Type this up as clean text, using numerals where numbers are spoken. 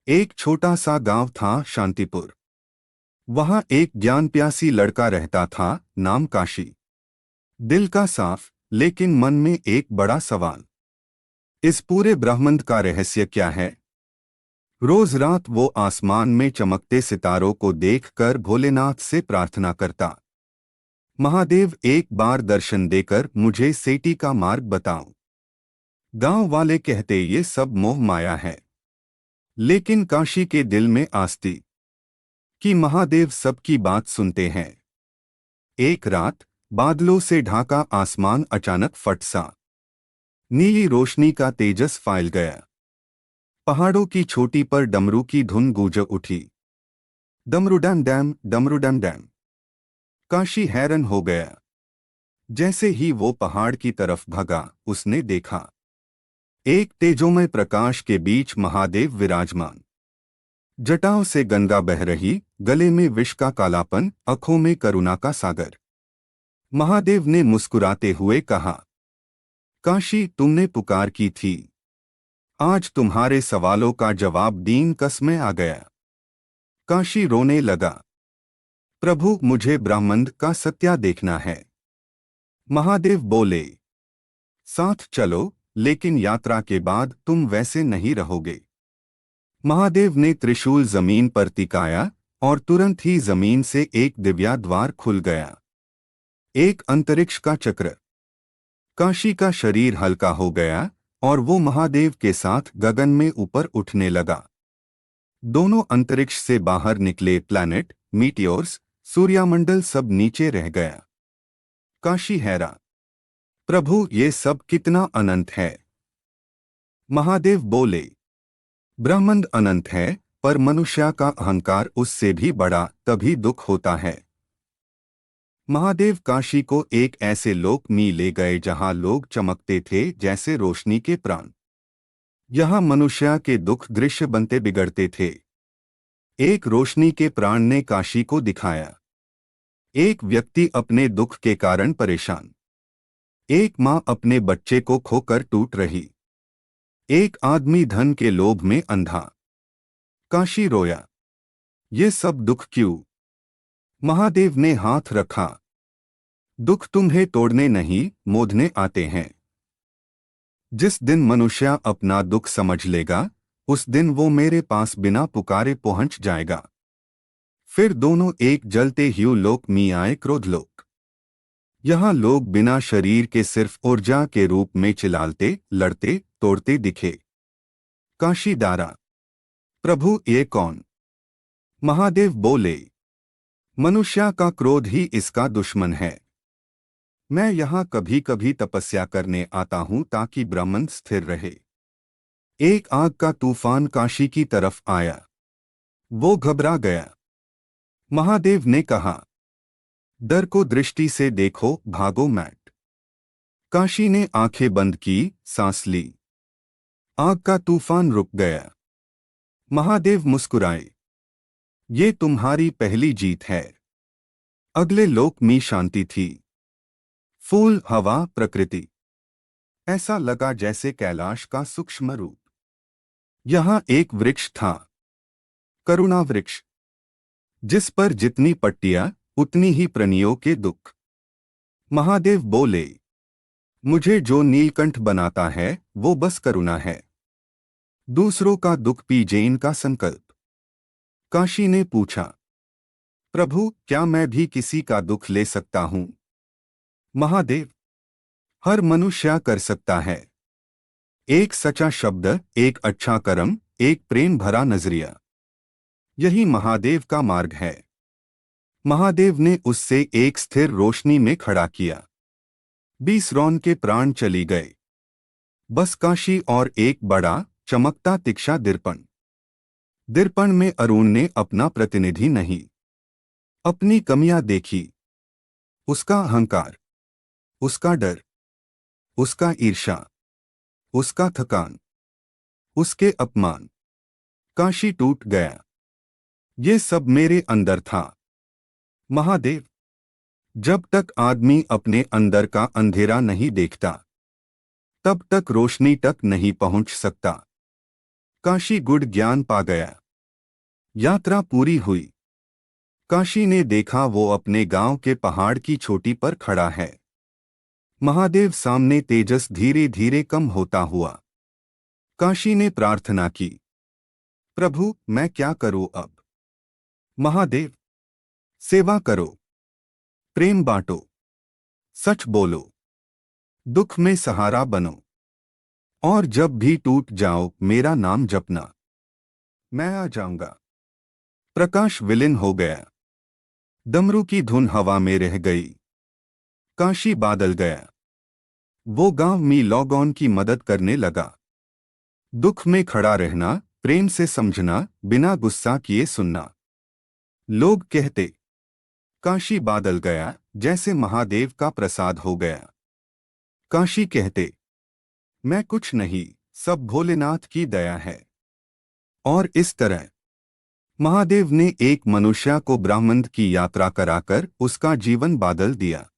एक छोटा सा गांव था, शांतिपुर। वहां एक ज्ञान प्यासी लड़का रहता था, नाम काशी। दिल का साफ, लेकिन मन में एक बड़ा सवाल। इस पूरे ब्रह्मांड का रहस्य क्या है? रोज रात वो आसमान में चमकते सितारों को देखकर भोलेनाथ से प्रार्थना करता, महादेव एक बार दर्शन देकर मुझे सेठी का मार्ग बताओ। गांव वाले कहते ये सब मोह माया है, लेकिन काशी के दिल में आस थी कि महादेव सबकी बात सुनते हैं। एक रात बादलों से ढाका आसमान अचानक फट सा, नीली रोशनी का तेजस फैल गया। पहाड़ों की चोटी पर डमरू की धुन गूंज उठी, डमरूडम डैम, डमरूडम डैम। काशी हैरान हो गया। जैसे ही वो पहाड़ की तरफ भगा, उसने देखा एक तेजोमय प्रकाश के बीच महादेव विराजमान। जटाओं से गंगा बह रही, गले में विष का कालापन, आंखों में करुणा का सागर। महादेव ने मुस्कुराते हुए कहा, काशी, तुमने पुकार की थी, आज तुम्हारे सवालों का जवाब दीन कस में आ गया। काशी रोने लगा, प्रभु, मुझे ब्रह्मांड का सत्या देखना है। महादेव बोले, साथ चलो, लेकिन यात्रा के बाद तुम वैसे नहीं रहोगे। महादेव ने त्रिशूल जमीन पर टिकाया और तुरंत ही जमीन से एक दिव्या द्वार खुल गया, एक अंतरिक्ष का चक्र। काशी का शरीर हल्का हो गया और वो महादेव के साथ गगन में ऊपर उठने लगा। दोनों अंतरिक्ष से बाहर निकले प्लैनेट, मीटियोर्स, सूर्यमंडल सब नीचे रह गया। काशी हैरान, प्रभु, ये सब कितना अनंत है। महादेव बोले, ब्रह्मांड अनंत है, पर मनुष्य का अहंकार उससे भी बड़ा, तभी दुख होता है। महादेव काशी को एक ऐसे लोक में ले गए जहां लोग चमकते थे जैसे रोशनी के प्राण। यहाँ मनुष्य के दुख दृश्य बनते बिगड़ते थे। एक रोशनी के प्राण ने काशी को दिखाया। एक व्यक्ति अपने दुख के कारण परेशान, एक माँ अपने बच्चे को खोकर टूट रही, एक आदमी धन के लोभ में अंधा। काशी रोया, ये सब दुख क्यों? महादेव ने हाथ रखा, दुख तुम्हें तोड़ने नहीं, मोदने आते हैं। जिस दिन मनुष्य अपना दुख समझ लेगा, उस दिन वो मेरे पास बिना पुकारे पहुंच जाएगा। फिर दोनों एक जलते ह्यू लोक में आए, क्रोधलोक। यहाँ लोग बिना शरीर के सिर्फ ऊर्जा के रूप में चिल्लाते, लड़ते, तोड़ते दिखे। काशी डारा, प्रभु, ये कौन? महादेव बोले, मनुष्य का क्रोध ही इसका दुश्मन है। मैं यहाँ कभी कभी तपस्या करने आता हूँ ताकि ब्रह्मांड स्थिर रहे। एक आग का तूफान काशी की तरफ आया, वो घबरा गया। महादेव ने कहा, डर को दृष्टि से देखो, भागो मैट। काशी ने आंखें बंद की, सांस ली। आग का तूफान रुक गया। महादेव मुस्कुराए, ये तुम्हारी पहली जीत है। अगले लोक में शांति थी। फूल, हवा, प्रकृति, ऐसा लगा जैसे कैलाश का सूक्ष्म रूप। यहाँ एक वृक्ष था, करुणा वृक्ष, जिस पर जितनी पट्टियां उतनी ही प्राणियों के दुख। महादेव बोले, मुझे जो नीलकंठ बनाता है वो बस करुणा है, दूसरों का दुख पी जैन का संकल्प। काशी ने पूछा, प्रभु, क्या मैं भी किसी का दुख ले सकता हूं? महादेव, हर मनुष्य कर सकता है। एक सच्चा शब्द, एक अच्छा कर्म, एक प्रेम भरा नजरिया, यही महादेव का मार्ग है। महादेव ने उससे एक स्थिर रोशनी में खड़ा किया। 20 रौन के प्राण चली गए, बस काशी और एक बड़ा चमकता तिक्षा दर्पण। दर्पण में अरुण ने अपना प्रतिनिधि नहीं, अपनी कमियां देखी। उसका अहंकार, उसका डर, उसका ईर्ष्या, उसका थकान, उसके अपमान। काशी टूट गया, ये सब मेरे अंदर था। महादेव, जब तक आदमी अपने अंदर का अंधेरा नहीं देखता, तब तक रोशनी तक नहीं पहुंच सकता। काशी गुड़ ज्ञान पा गया। यात्रा पूरी हुई। काशी ने देखा वो अपने गांव के पहाड़ की चोटी पर खड़ा है। महादेव सामने, तेजस धीरे धीरे कम होता हुआ। काशी ने प्रार्थना की, प्रभु मैं क्या करूं अब। महादेव, सेवा करो, प्रेम बांटो, सच बोलो, दुख में सहारा बनो, और जब भी टूट जाओ मेरा नाम जपना, मैं आ जाऊंगा। प्रकाश विलीन हो गया। डमरू की धुन हवा में रह गई। काशी बादल गया। वो गांव में लोगों की मदद करने लगा। दुख में खड़ा रहना, प्रेम से समझना, बिना गुस्सा किए सुनना। लोग कहते, काशी बादल गया, जैसे महादेव का प्रसाद हो गया। काशी कहते, मैं कुछ नहीं, सब भोलेनाथ की दया है। और इस तरह महादेव ने एक मनुष्य को ब्रह्मांड की यात्रा कराकर उसका जीवन बदल दिया।